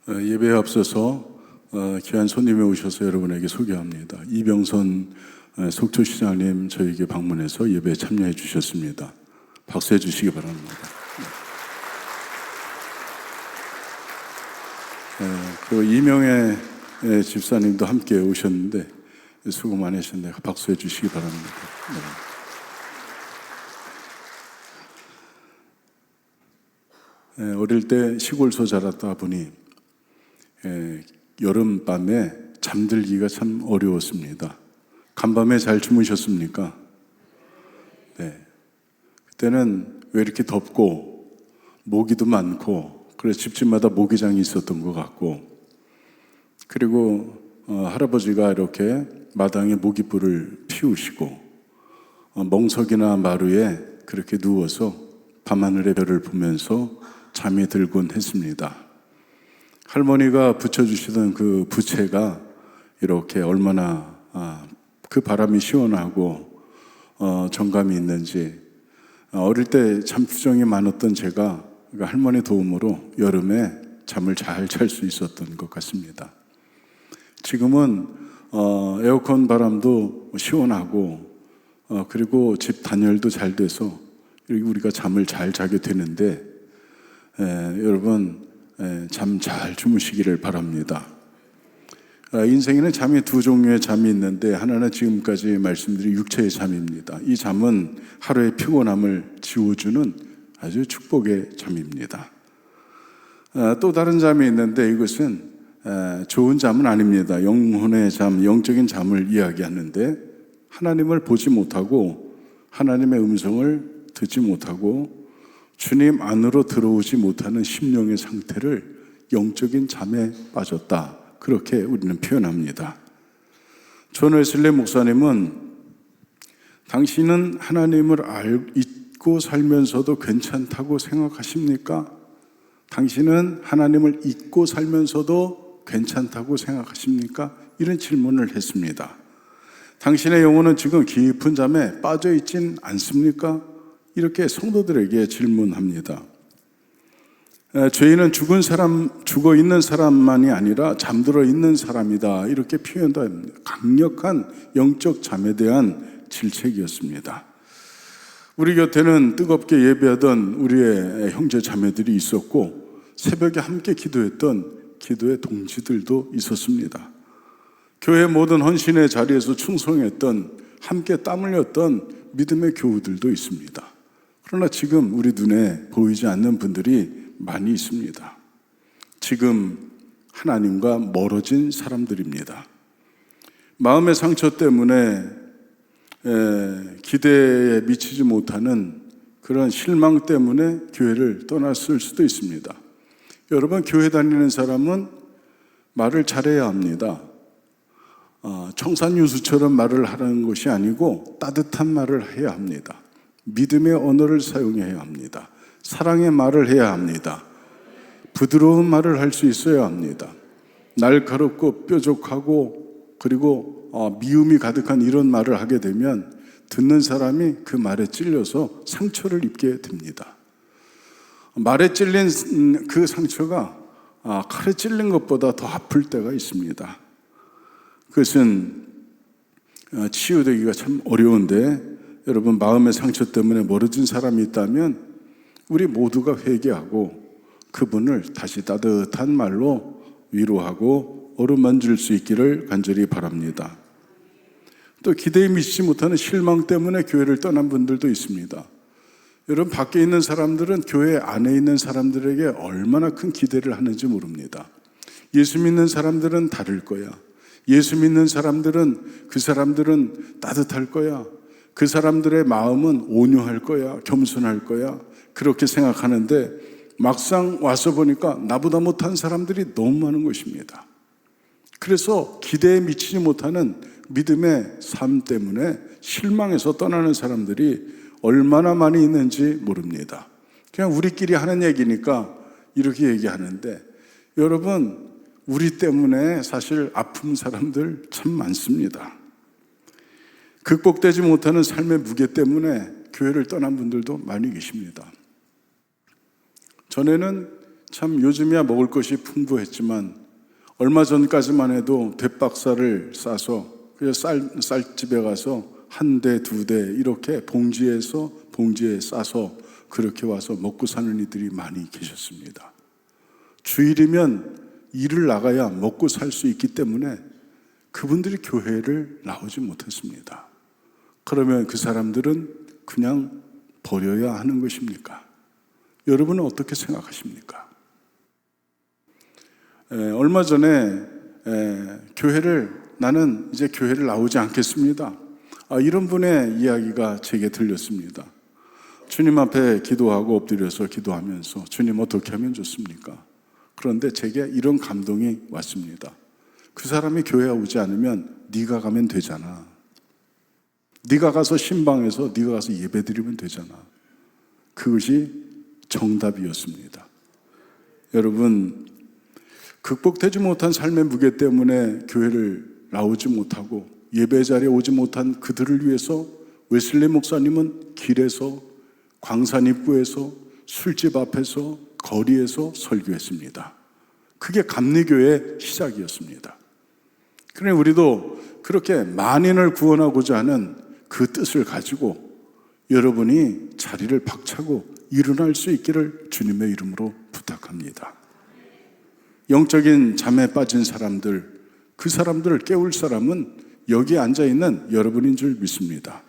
예배에 앞서서 귀한 손님이 오셔서 여러분에게 소개합니다. 이병선 속초시장님 저에게 방문해서 예배에 참여해 주셨습니다. 박수해 주시기 바랍니다. 그 이명애 집사님도 함께 오셨는데 수고 많으셨네요. 박수해 주시기 바랍니다. 어릴 때 시골서 자랐다 보니 여름밤에 잠들기가 참 어려웠습니다. 간밤에 잘 주무셨습니까? 네. 그때는 왜 이렇게 덥고 모기도 많고 그래서 집집마다 모기장이 있었던 것 같고, 그리고 할아버지가 이렇게 마당에 모기불을 피우시고 멍석이나 마루에 그렇게 누워서 밤하늘의 별을 보면서 잠이 들곤 했습니다. 할머니가 붙여주시던 그 부채가 이렇게 얼마나 그 바람이 시원하고 정감이 있는지, 어릴 때 잠투정이 많았던 제가 할머니 도움으로 여름에 잠을 잘 잘 수 있었던 것 같습니다. 지금은 에어컨 바람도 시원하고 그리고 집 단열도 잘 돼서 우리가 잠을 잘 자게 되는데, 여러분 잠 잘 주무시기를 바랍니다. 인생에는 잠이 두 종류의 잠이 있는데, 하나는 지금까지 말씀드린 육체의 잠입니다. 이 잠은 하루의 피곤함을 지워주는 아주 축복의 잠입니다. 또 다른 잠이 있는데, 이것은 좋은 잠은 아닙니다. 영혼의 잠, 영적인 잠을 이야기하는데, 하나님을 보지 못하고 하나님의 음성을 듣지 못하고 주님 안으로 들어오지 못하는 심령의 상태를 영적인 잠에 빠졌다, 그렇게 우리는 표현합니다. 존 웨슬리 목사님은 당신은 하나님을 잊고 살면서도 괜찮다고 생각하십니까? 당신은 하나님을 잊고 살면서도 괜찮다고 생각하십니까? 이런 질문을 했습니다. 당신의 영혼은 지금 깊은 잠에 빠져 있진 않습니까? 이렇게 성도들에게 질문합니다. 죄인은 죽어 있는 사람만이 아니라 잠들어 있는 사람이다, 이렇게 표현도 합니다. 강력한 영적 잠에 대한 질책이었습니다. 우리 곁에는 뜨겁게 예배하던 우리의 형제 자매들이 있었고, 새벽에 함께 기도했던 기도의 동지들도 있었습니다. 교회 모든 헌신의 자리에서 충성했던, 함께 땀 흘렸던 믿음의 교우들도 있습니다. 그러나 지금 우리 눈에 보이지 않는 분들이 많이 있습니다. 지금 하나님과 멀어진 사람들입니다. 마음의 상처 때문에 기대에 미치지 못하는 그런 실망 때문에 교회를 떠났을 수도 있습니다. 여러분, 교회 다니는 사람은 말을 잘해야 합니다. 청산유수처럼 말을 하는 것이 아니고 따뜻한 말을 해야 합니다. 믿음의 언어를 사용해야 합니다. 사랑의 말을 해야 합니다. 부드러운 말을 할 수 있어야 합니다. 날카롭고 뾰족하고 그리고 미움이 가득한 이런 말을 하게 되면 듣는 사람이 그 말에 찔려서 상처를 입게 됩니다. 말에 찔린 그 상처가 칼에 찔린 것보다 더 아플 때가 있습니다. 그것은 치유되기가 참 어려운데, 여러분, 마음의 상처 때문에 멀어진 사람이 있다면 우리 모두가 회개하고 그분을 다시 따뜻한 말로 위로하고 어루만질 수 있기를 간절히 바랍니다. 또 기대에 미치지 못하는 실망 때문에 교회를 떠난 분들도 있습니다. 여러분, 밖에 있는 사람들은 교회 안에 있는 사람들에게 얼마나 큰 기대를 하는지 모릅니다. 예수 믿는 사람들은 다를 거야. 예수 믿는 사람들은 그 사람들은 따뜻할 거야. 그 사람들의 마음은 온유할 거야. 겸손할 거야. 그렇게 생각하는데 막상 와서 보니까 나보다 못한 사람들이 너무 많은 것입니다. 그래서 기대에 미치지 못하는 믿음의 삶 때문에 실망해서 떠나는 사람들이 얼마나 많이 있는지 모릅니다. 그냥 우리끼리 하는 얘기니까 이렇게 얘기하는데, 여러분, 우리 때문에 사실 아픈 사람들 참 많습니다. 극복되지 못하는 삶의 무게 때문에 교회를 떠난 분들도 많이 계십니다. 전에는 참 요즘이야 먹을 것이 풍부했지만 얼마 전까지만 해도 대박살을 싸서 쌀집에 가서 한 대, 두 대 이렇게 봉지에 싸서 그렇게 와서 먹고 사는 이들이 많이 계셨습니다. 주일이면 일을 나가야 먹고 살 수 있기 때문에 그분들이 교회를 나오지 못했습니다. 그러면 그 사람들은 그냥 버려야 하는 것입니까? 여러분은 어떻게 생각하십니까? 얼마 전에 나는 이제 교회를 나오지 않겠습니다. 이런 분의 이야기가 제게 들렸습니다. 주님 앞에 기도하고 엎드려서 기도하면서 주님 어떻게 하면 좋습니까? 그런데 제게 이런 감동이 왔습니다. 그 사람이 교회에 오지 않으면 네가 가면 되잖아. 네가 가서 신방에서 네가 가서 예배드리면 되잖아. 그것이 정답이었습니다. 여러분, 극복되지 못한 삶의 무게 때문에 교회를 나오지 못하고 예배 자리에 오지 못한 그들을 위해서 웨슬리 목사님은 길에서, 광산 입구에서, 술집 앞에서, 거리에서 설교했습니다. 그게 감리교회의 시작이었습니다. 그러니 우리도 그렇게 만인을 구원하고자 하는 그 뜻을 가지고 여러분이 자리를 박차고 일어날 수 있기를 주님의 이름으로 부탁합니다. 영적인 잠에 빠진 사람들, 그 사람들을 깨울 사람은 여기 앉아있는 여러분인 줄 믿습니다.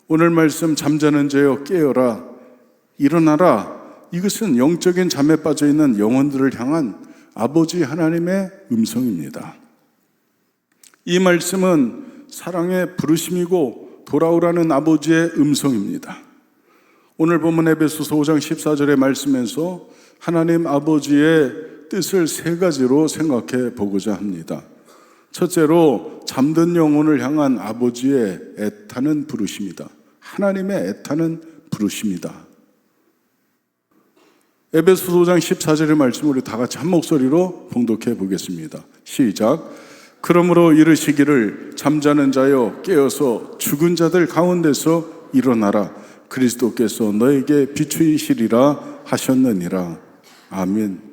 오늘 말씀 잠자는 자여 깨어라 일어나라, 이것은 영적인 잠에 빠져있는 영혼들을 향한 아버지 하나님의 음성입니다. 이 말씀은 사랑의 부르심이고 돌아오라는 아버지의 음성입니다. 오늘 본문 에베소서 5장 14절의 말씀에서 하나님 아버지의 뜻을 세 가지로 생각해 보고자 합니다. 첫째로 잠든 영혼을 향한 아버지의 애타는 부르심이다. 하나님의 애타는 부르심이다. 에베소서 5장 14절의 말씀 우리 다 같이 한 목소리로 봉독해 보겠습니다. 시작. 그러므로 이르시기를 잠자는 자여 깨어서 죽은 자들 가운데서 일어나라. 그리스도께서 너에게 비추이시리라 하셨느니라. 아멘.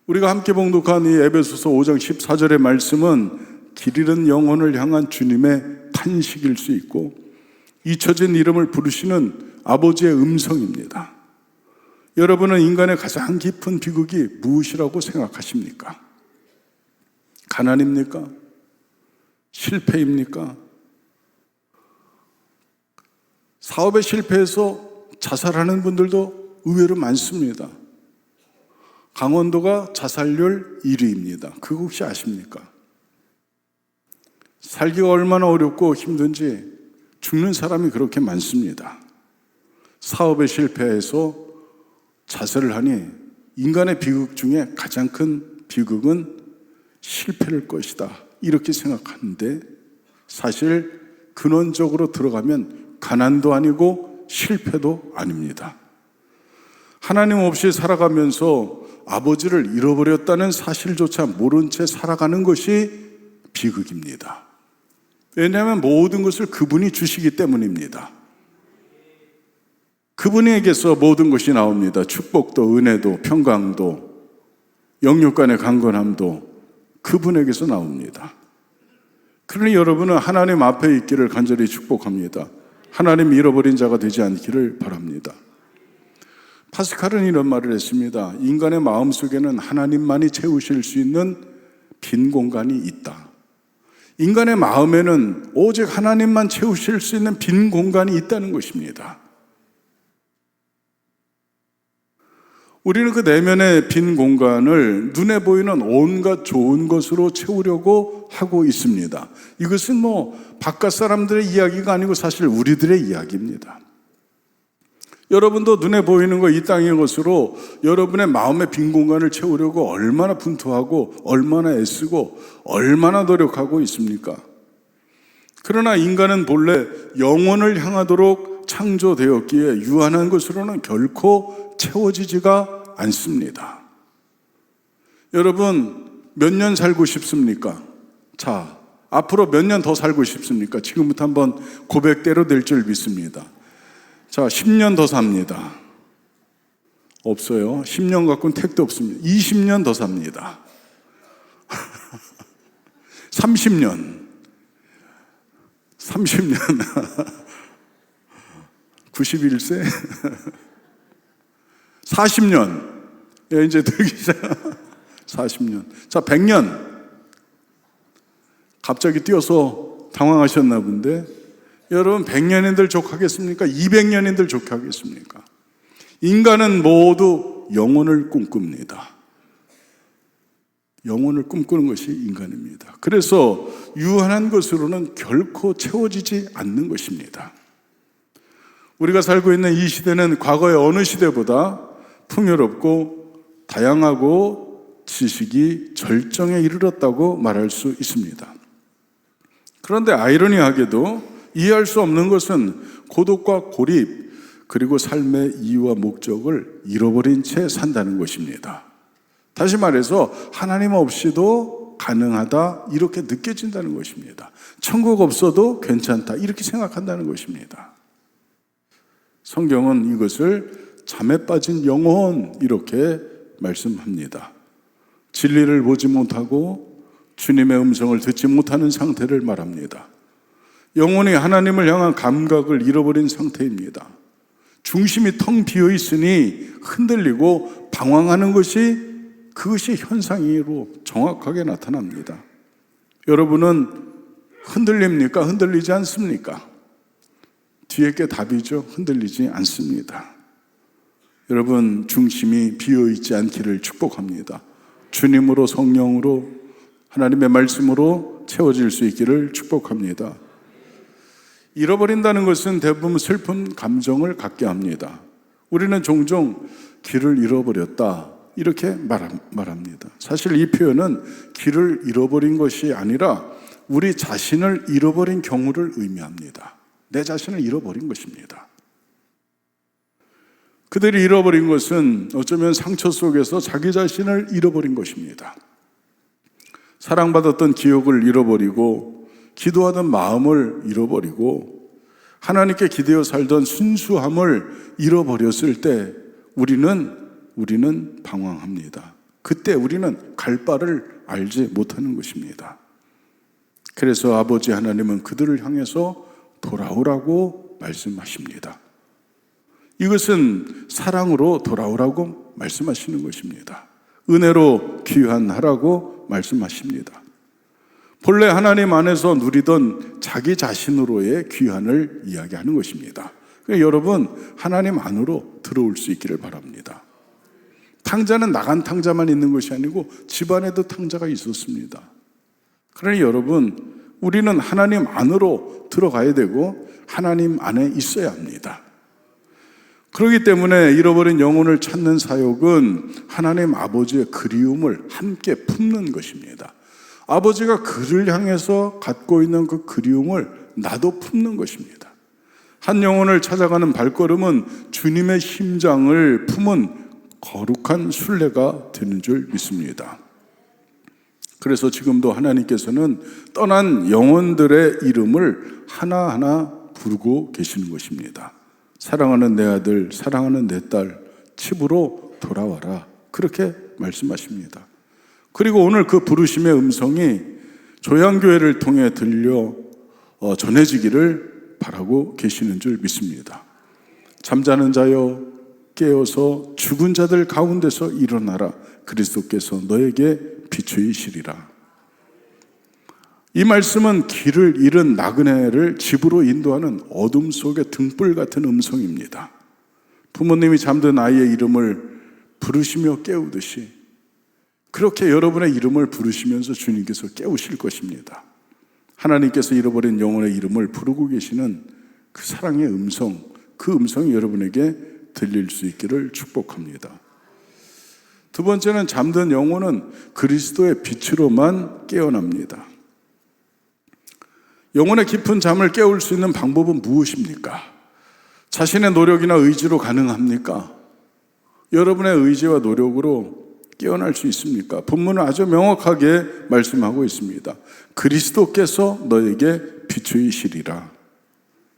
우리가 함께 봉독한 이 에베소서 5장 14절의 말씀은 길 잃은 영혼을 향한 주님의 탄식일 수 있고 잊혀진 이름을 부르시는 아버지의 음성입니다. 여러분은 인간의 가장 깊은 비극이 무엇이라고 생각하십니까? 가난입니까? 실패입니까? 사업에 실패해서 자살하는 분들도 의외로 많습니다. 강원도가 자살률 1위입니다. 그거 혹시 아십니까? 살기가 얼마나 어렵고 힘든지 죽는 사람이 그렇게 많습니다. 사업에 실패해서 자살을 하니 인간의 비극 중에 가장 큰 비극은 실패일 것이다, 이렇게 생각하는데 사실 근원적으로 들어가면 가난도 아니고 실패도 아닙니다. 하나님 없이 살아가면서 아버지를 잃어버렸다는 사실조차 모른 채 살아가는 것이 비극입니다. 왜냐하면 모든 것을 그분이 주시기 때문입니다. 그분에게서 모든 것이 나옵니다. 축복도, 은혜도, 평강도, 영육간의 강건함도 그분에게서 나옵니다. 그러니 여러분은 하나님 앞에 있기를 간절히 축복합니다. 하나님 잃어버린 자가 되지 않기를 바랍니다. 파스칼은 이런 말을 했습니다. 인간의 마음속에는 하나님만이 채우실 수 있는 빈 공간이 있다. 인간의 마음에는 오직 하나님만 채우실 수 있는 빈 공간이 있다는 것입니다. 우리는 그 내면의 빈 공간을 눈에 보이는 온갖 좋은 것으로 채우려고 하고 있습니다. 이것은 바깥 사람들의 이야기가 아니고 사실 우리들의 이야기입니다. 여러분도 눈에 보이는 거, 이 땅의 것으로 여러분의 마음의 빈 공간을 채우려고 얼마나 분투하고 얼마나 애쓰고 얼마나 노력하고 있습니까? 그러나 인간은 본래 영혼을 향하도록 창조되었기에 유한한 것으로는 결코 채워지지가 않습니다. 여러분, 몇 년 살고 싶습니까? 자, 앞으로 몇 년 더 살고 싶습니까? 지금부터 한번 고백대로 될 줄 믿습니다. 자, 10년 더 삽니다. 없어요. 10년 갖고는 택도 없습니다. 20년 더 삽니다. 30년 91세 40년 이제 들기 시작. 40년. 자, 100년. 갑자기 뛰어서 당황하셨나 본데, 여러분 100년인들 족하겠습니까? 200년인들 족하겠습니까? 인간은 모두 영혼을 꿈꿉니다. 영혼을 꿈꾸는 것이 인간입니다. 그래서 유한한 것으로는 결코 채워지지 않는 것입니다. 우리가 살고 있는 이 시대는 과거의 어느 시대보다 풍요롭고 다양하고 지식이 절정에 이르렀다고 말할 수 있습니다. 그런데 아이러니하게도 이해할 수 없는 것은 고독과 고립, 그리고 삶의 이유와 목적을 잃어버린 채 산다는 것입니다. 다시 말해서 하나님 없이도 가능하다 이렇게 느껴진다는 것입니다. 천국 없어도 괜찮다 이렇게 생각한다는 것입니다. 성경은 이것을 잠에 빠진 영혼 이렇게 말씀합니다. 진리를 보지 못하고 주님의 음성을 듣지 못하는 상태를 말합니다. 영혼이 하나님을 향한 감각을 잃어버린 상태입니다. 중심이 텅 비어 있으니 흔들리고 방황하는 그것이 현상으로 정확하게 나타납니다. 여러분은 흔들립니까? 흔들리지 않습니까? 뒤에 게 답이죠. 흔들리지 않습니다. 여러분 중심이 비어있지 않기를 축복합니다. 주님으로 성령으로 하나님의 말씀으로 채워질 수 있기를 축복합니다. 잃어버린다는 것은 대부분 슬픈 감정을 갖게 합니다. 우리는 종종 길을 잃어버렸다 이렇게 말합니다. 사실 이 표현은 길을 잃어버린 것이 아니라 우리 자신을 잃어버린 경우를 의미합니다. 내 자신을 잃어버린 것입니다. 그들이 잃어버린 것은 어쩌면 상처 속에서 자기 자신을 잃어버린 것입니다. 사랑받았던 기억을 잃어버리고 기도하던 마음을 잃어버리고 하나님께 기대어 살던 순수함을 잃어버렸을 때 우리는 방황합니다. 그때 우리는 갈 바를 알지 못하는 것입니다. 그래서 아버지 하나님은 그들을 향해서 돌아오라고 말씀하십니다. 이것은 사랑으로 돌아오라고 말씀하시는 것입니다. 은혜로 귀환하라고 말씀하십니다. 본래 하나님 안에서 누리던 자기 자신으로의 귀환을 이야기하는 것입니다. 그러니까 여러분 하나님 안으로 들어올 수 있기를 바랍니다. 탕자는 나간 탕자만 있는 것이 아니고 집안에도 탕자가 있었습니다. 그러니 여러분 우리는 하나님 안으로 들어가야 되고 하나님 안에 있어야 합니다. 그렇기 때문에 잃어버린 영혼을 찾는 사역은 하나님 아버지의 그리움을 함께 품는 것입니다. 아버지가 그를 향해서 갖고 있는 그 그리움을 나도 품는 것입니다. 한 영혼을 찾아가는 발걸음은 주님의 심장을 품은 거룩한 순례가 되는 줄 믿습니다. 그래서 지금도 하나님께서는 떠난 영혼들의 이름을 하나하나 부르고 계시는 것입니다. 사랑하는 내 아들, 사랑하는 내 딸, 집으로 돌아와라. 그렇게 말씀하십니다. 그리고 오늘 그 부르심의 음성이 조양교회를 통해 들려 전해지기를 바라고 계시는 줄 믿습니다. 잠자는 자여 깨어서 죽은 자들 가운데서 일어나라. 그리스도께서 너에게 비추이시리라. 이 말씀은 길을 잃은 나그네를 집으로 인도하는 어둠 속의 등불 같은 음성입니다. 부모님이 잠든 아이의 이름을 부르시며 깨우듯이 그렇게 여러분의 이름을 부르시면서 주님께서 깨우실 것입니다. 하나님께서 잃어버린 영혼의 이름을 부르고 계시는 그 사랑의 음성, 그 음성이 여러분에게 들릴 수 있기를 축복합니다. 두 번째는 잠든 영혼은 그리스도의 빛으로만 깨어납니다. 영혼의 깊은 잠을 깨울 수 있는 방법은 무엇입니까? 자신의 노력이나 의지로 가능합니까? 여러분의 의지와 노력으로 깨어날 수 있습니까? 본문은 아주 명확하게 말씀하고 있습니다. 그리스도께서 너에게 비추이시리라.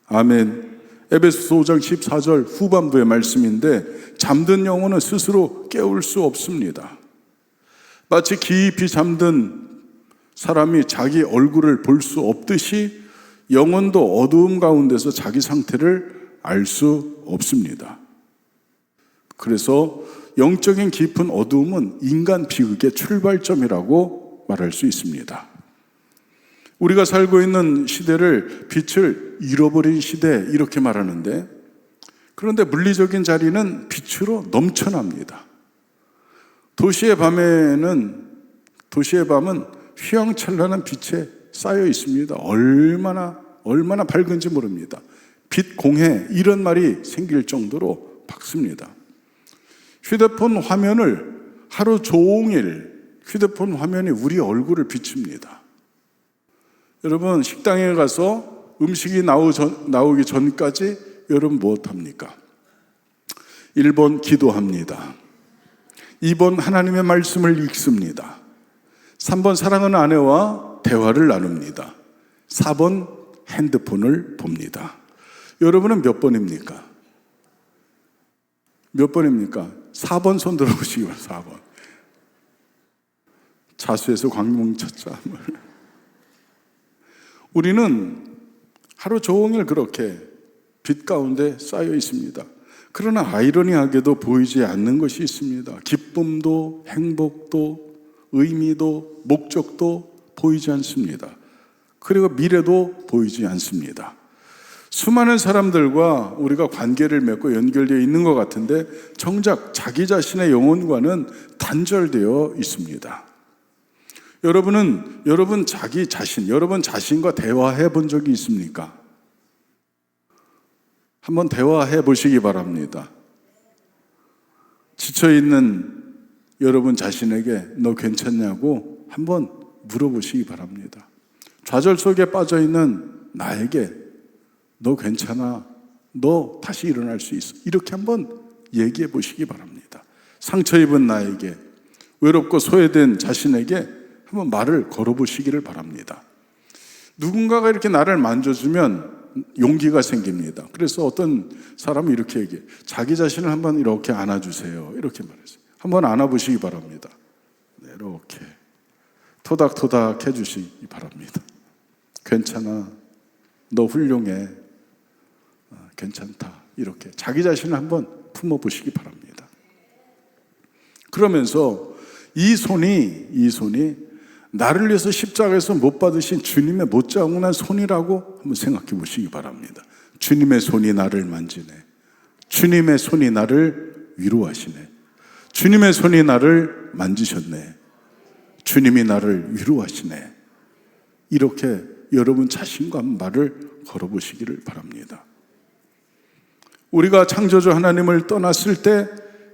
아멘. 에베소서 5장 14절 후반부의 말씀인데 잠든 영혼은 스스로 깨울 수 없습니다. 마치 깊이 잠든 사람이 자기 얼굴을 볼 수 없듯이 영혼도 어두움 가운데서 자기 상태를 알 수 없습니다. 그래서 영적인 깊은 어두움은 인간 비극의 출발점이라고 말할 수 있습니다. 우리가 살고 있는 시대를 빛을 잃어버린 시대 이렇게 말하는데, 그런데 물리적인 자리는 빛으로 넘쳐납니다. 도시의 밤은 휘황찬란한 빛에 쌓여 있습니다. 얼마나 밝은지 모릅니다. 빛 공해 이런 말이 생길 정도로 밝습니다. 휴대폰 화면을 하루 종일 휴대폰 화면이 우리 얼굴을 비춥니다. 여러분, 식당에 가서 음식이 나오기 전까지 여러분 무엇합니까? 1번 기도합니다. 2번 하나님의 말씀을 읽습니다. 3번 사랑하는 아내와 대화를 나눕니다. 4번 핸드폰을 봅니다. 여러분은 몇 번입니까? 몇 번입니까? 4번 손 들어보시기 바랍니다. 4번. 자수해서 광명차자. 우리는 하루 종일 그렇게 빛 가운데 쌓여 있습니다. 그러나 아이러니하게도 보이지 않는 것이 있습니다. 기쁨도, 행복도, 의미도, 목적도 보이지 않습니다. 그리고 미래도 보이지 않습니다. 수많은 사람들과 우리가 관계를 맺고 연결되어 있는 것 같은데 정작 자기 자신의 영혼과는 단절되어 있습니다. 여러분은 여러분 자신과 대화해 본 적이 있습니까? 한번 대화해 보시기 바랍니다. 지쳐있는 여러분 자신에게 너 괜찮냐고 한번 물어보시기 바랍니다. 좌절 속에 빠져있는 나에게 너 괜찮아? 너 다시 일어날 수 있어? 이렇게 한번 얘기해 보시기 바랍니다. 상처 입은 나에게, 외롭고 소외된 자신에게 한번 말을 걸어보시기를 바랍니다. 누군가가 이렇게 나를 만져주면 용기가 생깁니다. 그래서 어떤 사람이 이렇게 얘기해. 자기 자신을 한번 이렇게 안아주세요. 이렇게 말했어요. 한번 안아보시기 바랍니다. 네, 이렇게 토닥토닥 해주시기 바랍니다. 괜찮아. 너 훌륭해. 괜찮다. 이렇게 자기 자신을 한번 품어보시기 바랍니다. 그러면서 이 손이 나를 위해서 십자가에서 못 받으신 주님의 못자국난 손이라고 한번 생각해 보시기 바랍니다. 주님의 손이 나를 만지네. 주님의 손이 나를 위로하시네. 주님의 손이 나를 만지셨네. 주님이 나를 위로하시네. 이렇게 여러분 자신과 말을 걸어보시기를 바랍니다. 우리가 창조주 하나님을 떠났을 때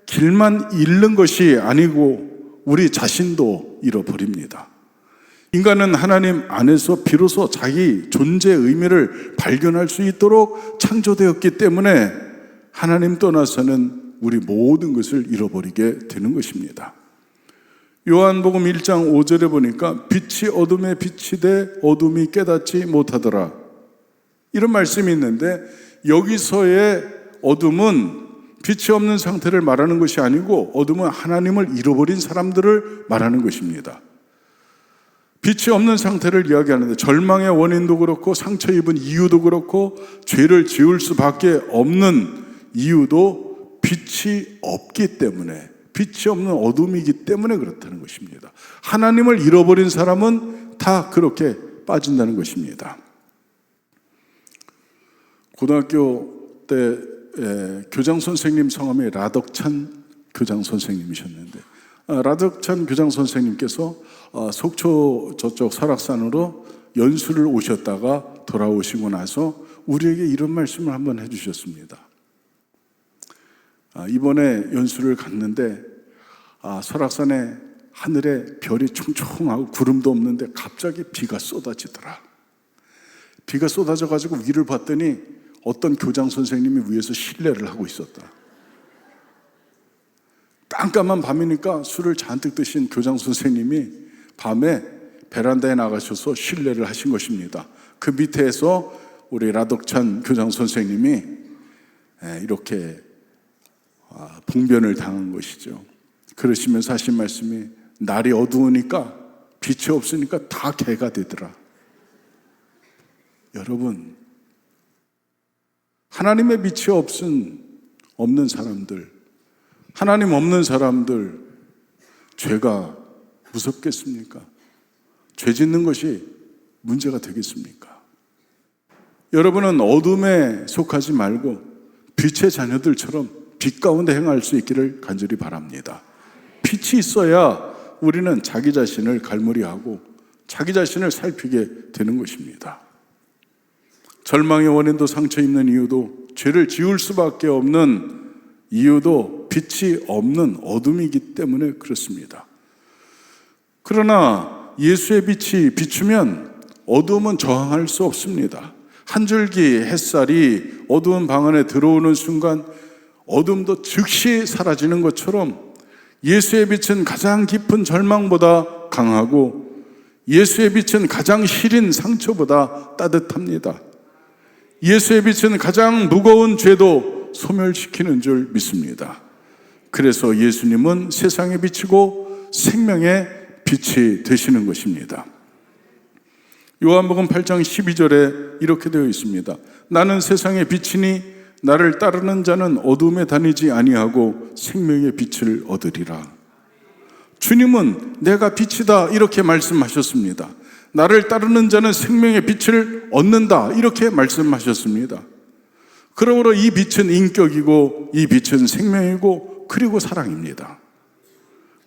길만 잃는 것이 아니고 우리 자신도 잃어버립니다. 인간은 하나님 안에서 비로소 자기 존재의 의미를 발견할 수 있도록 창조되었기 때문에 하나님 떠나서는 우리 모든 것을 잃어버리게 되는 것입니다. 요한복음 1장 5절에 보니까 빛이 어둠에 비치되 어둠이 깨닫지 못하더라. 이런 말씀이 있는데 여기서의 어둠은 빛이 없는 상태를 말하는 것이 아니고 어둠은 하나님을 잃어버린 사람들을 말하는 것입니다. 빛이 없는 상태를 이야기하는데 절망의 원인도 그렇고 상처 입은 이유도 그렇고 죄를 지을 수밖에 없는 이유도 빛이 없기 때문에, 빛이 없는 어둠이기 때문에 그렇다는 것입니다. 하나님을 잃어버린 사람은 다 그렇게 빠진다는 것입니다. 고등학교 때 교장 선생님 성함이 라덕찬 교장 선생님이셨는데 라덕찬 교장 선생님께서 속초 저쪽 설악산으로 연수를 오셨다가 돌아오시고 나서 우리에게 이런 말씀을 한번 해주셨습니다. 이번에 연수를 갔는데 설악산에 하늘에 별이 총총하고 구름도 없는데 갑자기 비가 쏟아지더라. 비가 쏟아져가지고 위를 봤더니 어떤 교장 선생님이 위에서 실례를 하고 있었다. 깜깜한 밤이니까 술을 잔뜩 드신 교장 선생님이 밤에 베란다에 나가셔서 실례를 하신 것입니다. 그 밑에서 우리 라덕찬 교장 선생님이 이렇게 봉변을 당한 것이죠. 그러시면서 하신 말씀이 날이 어두우니까 빛이 없으니까 다 개가 되더라. 여러분, 하나님의 빛이 없는 사람들, 하나님 없는 사람들, 죄가 무섭겠습니까? 죄 짓는 것이 문제가 되겠습니까? 여러분은 어둠에 속하지 말고 빛의 자녀들처럼 빛 가운데 행할 수 있기를 간절히 바랍니다. 빛이 있어야 우리는 자기 자신을 갈무리하고 자기 자신을 살피게 되는 것입니다. 절망의 원인도 상처 입는 이유도 죄를 지을 수밖에 없는 이유도 빛이 없는 어둠이기 때문에 그렇습니다. 그러나 예수의 빛이 비추면 어둠은 저항할 수 없습니다. 한 줄기 햇살이 어두운 방 안에 들어오는 순간 어둠도 즉시 사라지는 것처럼 예수의 빛은 가장 깊은 절망보다 강하고 예수의 빛은 가장 시린 상처보다 따뜻합니다. 예수의 빛은 가장 무거운 죄도 소멸시키는 줄 믿습니다. 그래서 예수님은 세상에 비치고 생명의 빛이 되시는 것입니다. 요한복음 8장 12절에 이렇게 되어 있습니다. 나는 세상의 빛이니 나를 따르는 자는 어둠에 다니지 아니하고 생명의 빛을 얻으리라. 주님은 내가 빛이다 이렇게 말씀하셨습니다. 나를 따르는 자는 생명의 빛을 얻는다 이렇게 말씀하셨습니다. 그러므로 이 빛은 인격이고 이 빛은 생명이고 그리고 사랑입니다.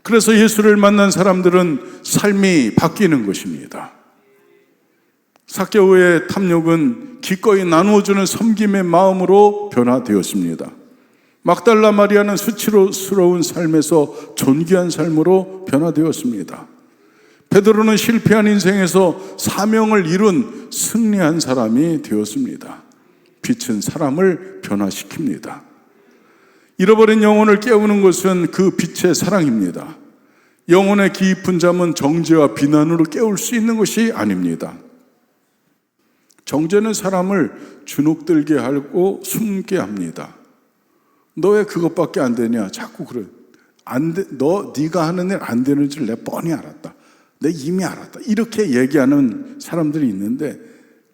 그래서 예수를 만난 사람들은 삶이 바뀌는 것입니다. 삭개오의 탐욕은 기꺼이 나누어주는 섬김의 마음으로 변화되었습니다. 막달라 마리아는 수치스러운 삶에서 존귀한 삶으로 변화되었습니다. 베드로는 실패한 인생에서 사명을 이룬 승리한 사람이 되었습니다. 빛은 사람을 변화시킵니다. 잃어버린 영혼을 깨우는 것은 그 빛의 사랑입니다. 영혼의 깊은 잠은 정죄와 비난으로 깨울 수 있는 것이 아닙니다. 정죄는 사람을 주눅들게 하고 숨게 합니다. 너 왜 그것밖에 안 되냐? 자꾸 그래. 안 돼. 네가 하는 일 안 되는 줄 내가 뻔히 알았다. 내가 이미 알았다. 이렇게 얘기하는 사람들이 있는데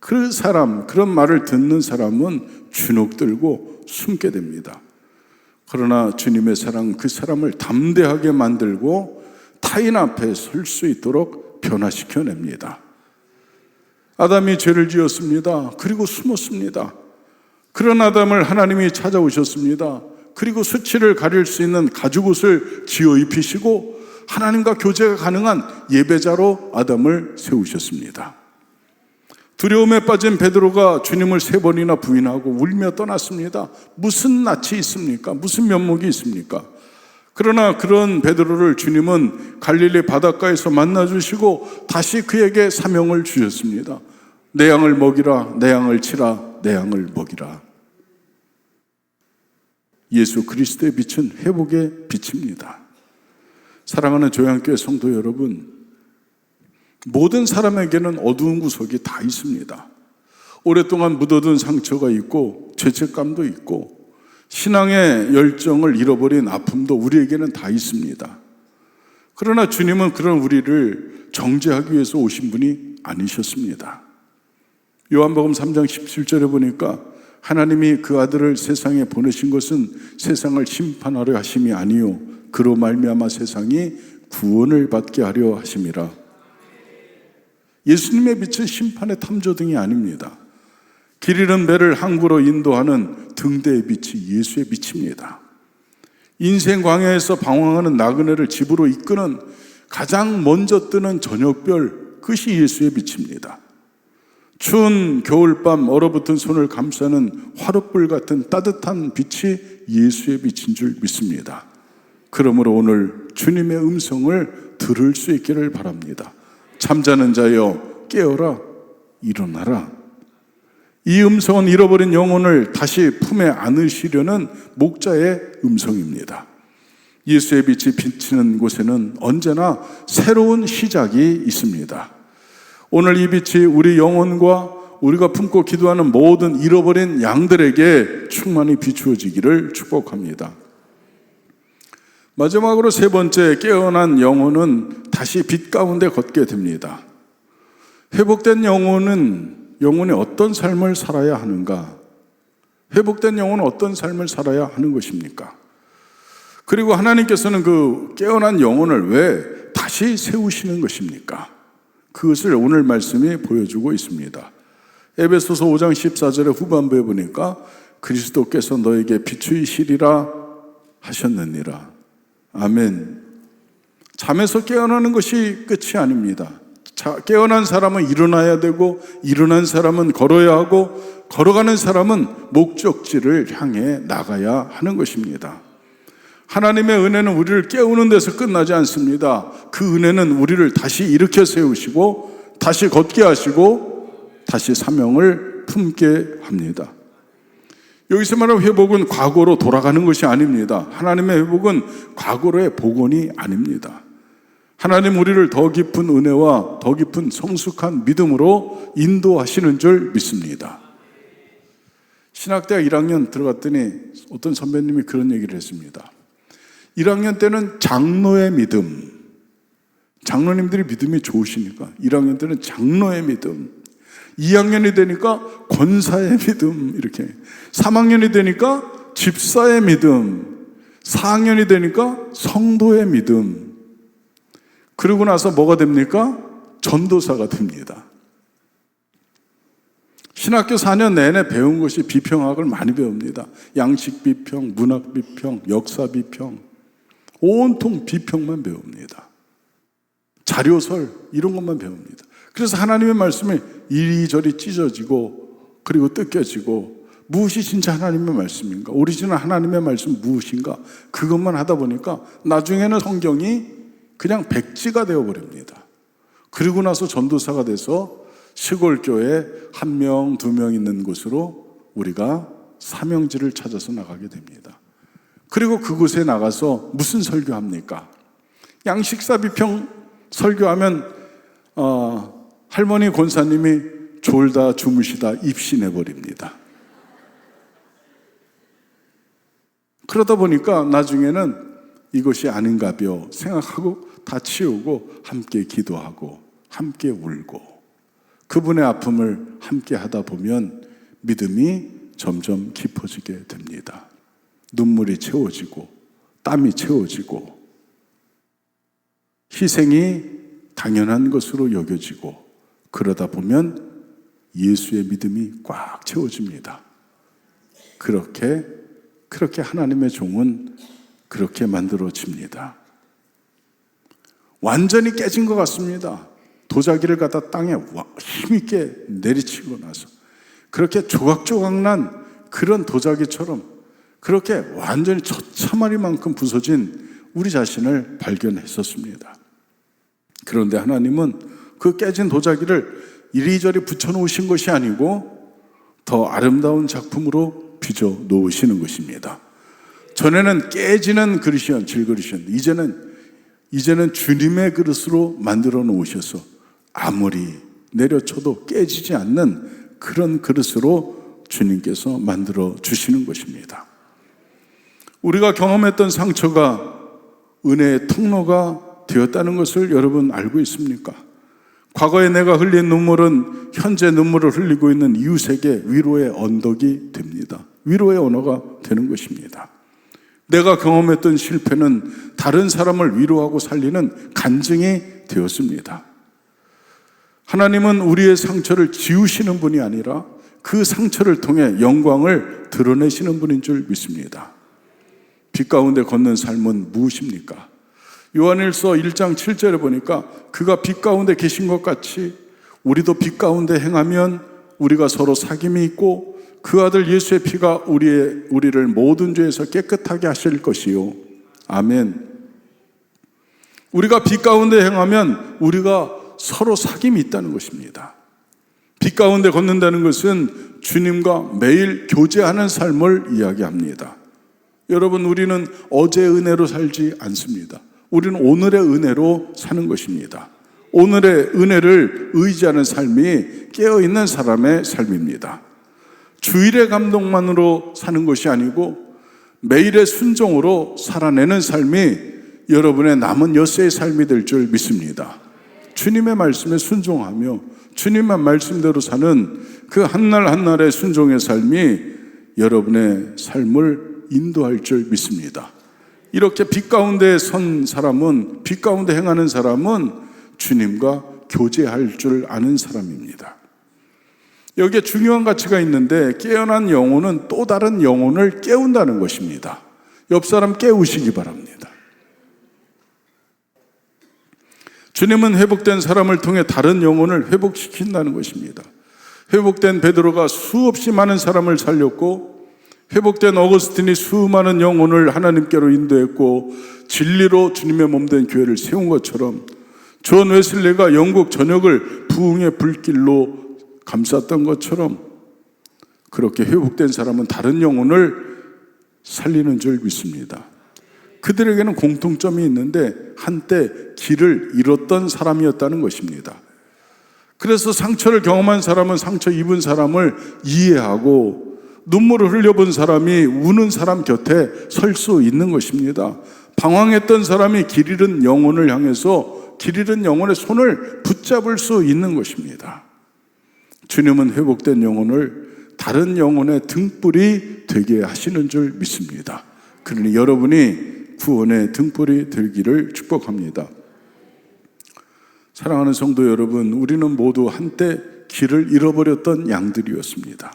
그 사람, 그런 말을 듣는 사람은 주눅들고 숨게 됩니다. 그러나 주님의 사랑은 그 사람을 담대하게 만들고 타인 앞에 설 수 있도록 변화시켜냅니다. 아담이 죄를 지었습니다. 그리고 숨었습니다. 그런 아담을 하나님이 찾아오셨습니다. 그리고 수치를 가릴 수 있는 가죽옷을 지어 입히시고 하나님과 교제가 가능한 예배자로 아담을 세우셨습니다. 두려움에 빠진 베드로가 주님을 3번이나 부인하고 울며 떠났습니다. 무슨 낯이 있습니까? 무슨 면목이 있습니까? 그러나 그런 베드로를 주님은 갈릴리 바닷가에서 만나주시고 다시 그에게 사명을 주셨습니다. 내 양을 먹이라, 내 양을 치라, 내 양을 먹이라. 예수 그리스도의 빛은 회복의 빛입니다. 사랑하는 조양교회 성도 여러분, 모든 사람에게는 어두운 구석이 다 있습니다. 오랫동안 묻어둔 상처가 있고 죄책감도 있고 신앙의 열정을 잃어버린 아픔도 우리에게는 다 있습니다. 그러나 주님은 그런 우리를 정죄하기 위해서 오신 분이 아니셨습니다. 요한복음 3장 17절에 보니까 하나님이 그 아들을 세상에 보내신 것은 세상을 심판하려 하심이 아니요 그로 말미암아 세상이 구원을 받게 하려 하심이라. 예수님의 빛은 심판의 탐조등이 아닙니다. 길 잃은 배를 항구로 인도하는 등대의 빛이 예수의 빛입니다. 인생 광야에서 방황하는 나그네를 집으로 이끄는 가장 먼저 뜨는 저녁별, 그것이 예수의 빛입니다. 추운 겨울밤 얼어붙은 손을 감싸는 화롯불 같은 따뜻한 빛이 예수의 빛인 줄 믿습니다. 그러므로 오늘 주님의 음성을 들을 수 있기를 바랍니다. 잠자는 자여 깨어라 일어나라. 이 음성은 잃어버린 영혼을 다시 품에 안으시려는 목자의 음성입니다. 예수의 빛이 비치는 곳에는 언제나 새로운 시작이 있습니다. 오늘 이 빛이 우리 영혼과 우리가 품고 기도하는 모든 잃어버린 양들에게 충만히 비추어지기를 축복합니다. 마지막으로 세 번째, 깨어난 영혼은 다시 빛 가운데 걷게 됩니다. 회복된 영혼이 어떤 삶을 살아야 하는가? 회복된 영혼은 어떤 삶을 살아야 하는 것입니까? 그리고 하나님께서는 그 깨어난 영혼을 왜 다시 세우시는 것입니까? 그것을 오늘 말씀이 보여주고 있습니다. 에베소서 5장 14절의 후반부에 보니까 그리스도께서 너에게 비추이시리라 하셨느니라. 아멘. 잠에서 깨어나는 것이 끝이 아닙니다. 깨어난 사람은 일어나야 되고, 일어난 사람은 걸어야 하고, 걸어가는 사람은 목적지를 향해 나가야 하는 것입니다. 하나님의 은혜는 우리를 깨우는 데서 끝나지 않습니다. 그 은혜는 우리를 다시 일으켜 세우시고, 다시 걷게 하시고, 다시 사명을 품게 합니다. 여기서 말하는 회복은 과거로 돌아가는 것이 아닙니다. 하나님의 회복은 과거로의 복원이 아닙니다. 하나님 우리를 더 깊은 은혜와 더 깊은 성숙한 믿음으로 인도하시는 줄 믿습니다. 신학대학 1학년 들어갔더니 어떤 선배님이 그런 얘기를 했습니다. 1학년 때는 장로의 믿음, 장로님들이 믿음이 좋으시니까 1학년 때는 장로의 믿음, 2학년이 되니까 권사의 믿음, 이렇게 3학년이 되니까 집사의 믿음, 4학년이 되니까 성도의 믿음, 그러고 나서 뭐가 됩니까? 전도사가 됩니다. 신학교 4년 내내 배운 것이 비평학을 많이 배웁니다. 양식 비평, 문학 비평, 역사 비평, 온통 비평만 배웁니다. 자료설 이런 것만 배웁니다. 그래서 하나님의 말씀이 이리저리 찢어지고 그리고 뜯겨지고, 무엇이 진짜 하나님의 말씀인가, 오리지널 하나님의 말씀 무엇인가, 그것만 하다 보니까 나중에는 성경이 그냥 백지가 되어버립니다. 그리고 나서 전도사가 돼서 시골교회 1명, 2명 있는 곳으로 우리가 사명지를 찾아서 나가게 됩니다. 그리고 그곳에 나가서 무슨 설교합니까? 양식사 비평 설교하면 할머니 권사님이 졸다 주무시다 입신해버립니다. 그러다 보니까 나중에는 이것이 아닌가벼 생각하고 다 치우고 함께 기도하고 함께 울고 그분의 아픔을 함께 하다 보면 믿음이 점점 깊어지게 됩니다. 눈물이 채워지고 땀이 채워지고 희생이 당연한 것으로 여겨지고, 그러다 보면 예수의 믿음이 꽉 채워집니다. 그렇게 하나님의 종은 그렇게 만들어집니다. 완전히 깨진 것 같습니다. 도자기를 갖다 땅에 힘있게 내리치고 나서 그렇게 조각조각 난 그런 도자기처럼 그렇게 완전히 처참하리만큼 부서진 우리 자신을 발견했었습니다. 그런데 하나님은 그 깨진 도자기를 이리저리 붙여놓으신 것이 아니고 더 아름다운 작품으로 빚어 놓으시는 것입니다. 전에는 깨지는 그릇이었, 질그릇이었는데 이제는 주님의 그릇으로 만들어 놓으셔서 아무리 내려쳐도 깨지지 않는 그런 그릇으로 주님께서 만들어 주시는 것입니다. 우리가 경험했던 상처가 은혜의 통로가 되었다는 것을 여러분 알고 있습니까? 과거에 내가 흘린 눈물은 현재 눈물을 흘리고 있는 이웃에게 위로의 언덕이 됩니다. 위로의 언어가 되는 것입니다. 내가 경험했던 실패는 다른 사람을 위로하고 살리는 간증이 되었습니다. 하나님은 우리의 상처를 지우시는 분이 아니라 그 상처를 통해 영광을 드러내시는 분인 줄 믿습니다. 빛 가운데 걷는 삶은 무엇입니까? 요한일서 1장 7절에 보니까 그가 빛 가운데 계신 것 같이 우리도 빛 가운데 행하면 우리가 서로 사귐이 있고 그 아들 예수의 피가 우리를 모든 죄에서 깨끗하게 하실 것이요. 아멘. 우리가 빛 가운데 행하면 우리가 서로 사귐이 있다는 것입니다. 빛 가운데 걷는다는 것은 주님과 매일 교제하는 삶을 이야기합니다. 여러분, 우리는 어제의 은혜로 살지 않습니다. 우리는 오늘의 은혜로 사는 것입니다. 오늘의 은혜를 의지하는 삶이 깨어있는 사람의 삶입니다. 주일의 감동만으로 사는 것이 아니고 매일의 순종으로 살아내는 삶이 여러분의 남은 엿새의 삶이 될 줄 믿습니다. 주님의 말씀에 순종하며 주님의 말씀대로 사는 그 한날 한날의 순종의 삶이 여러분의 삶을 인도할 줄 믿습니다. 이렇게 빛 가운데 선 사람은, 빛 가운데 행하는 사람은 주님과 교제할 줄 아는 사람입니다. 여기에 중요한 가치가 있는데 깨어난 영혼은 또 다른 영혼을 깨운다는 것입니다. 옆 사람 깨우시기 바랍니다. 주님은 회복된 사람을 통해 다른 영혼을 회복시킨다는 것입니다. 회복된 베드로가 수없이 많은 사람을 살렸고, 회복된 어거스틴이 수많은 영혼을 하나님께로 인도했고, 진리로 주님의 몸된 교회를 세운 것처럼 존 웨슬리가 영국 전역을 부흥의 불길로 감쌌던 것처럼 그렇게 회복된 사람은 다른 영혼을 살리는 줄 믿습니다. 그들에게는 공통점이 있는데 한때 길을 잃었던 사람이었다는 것입니다. 그래서 상처를 경험한 사람은 상처 입은 사람을 이해하고 눈물을 흘려본 사람이 우는 사람 곁에 설 수 있는 것입니다. 방황했던 사람이 길 잃은 영혼을 향해서 길 잃은 영혼의 손을 붙잡을 수 있는 것입니다. 주님은 회복된 영혼을 다른 영혼의 등불이 되게 하시는 줄 믿습니다. 그러니 여러분이 구원의 등불이 되기를 축복합니다. 사랑하는 성도 여러분, 우리는 모두 한때 길을 잃어버렸던 양들이었습니다.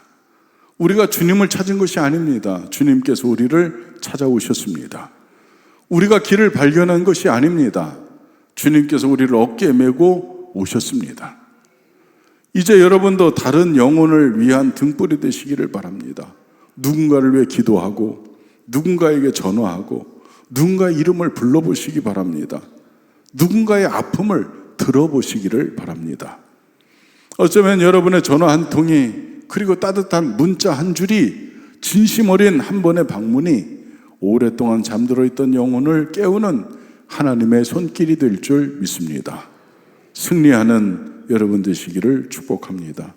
우리가 주님을 찾은 것이 아닙니다. 주님께서 우리를 찾아오셨습니다. 우리가 길을 발견한 것이 아닙니다. 주님께서 우리를 어깨에 메고 오셨습니다. 이제 여러분도 다른 영혼을 위한 등불이 되시기를 바랍니다. 누군가를 위해 기도하고 누군가에게 전화하고 누군가의 이름을 불러보시기 바랍니다. 누군가의 아픔을 들어보시기를 바랍니다. 어쩌면 여러분의 전화 한 통이, 그리고 따뜻한 문자 한 줄이, 진심 어린 한 번의 방문이 오랫동안 잠들어 있던 영혼을 깨우는 하나님의 손길이 될 줄 믿습니다. 승리하는 여러분 되시기를 축복합니다.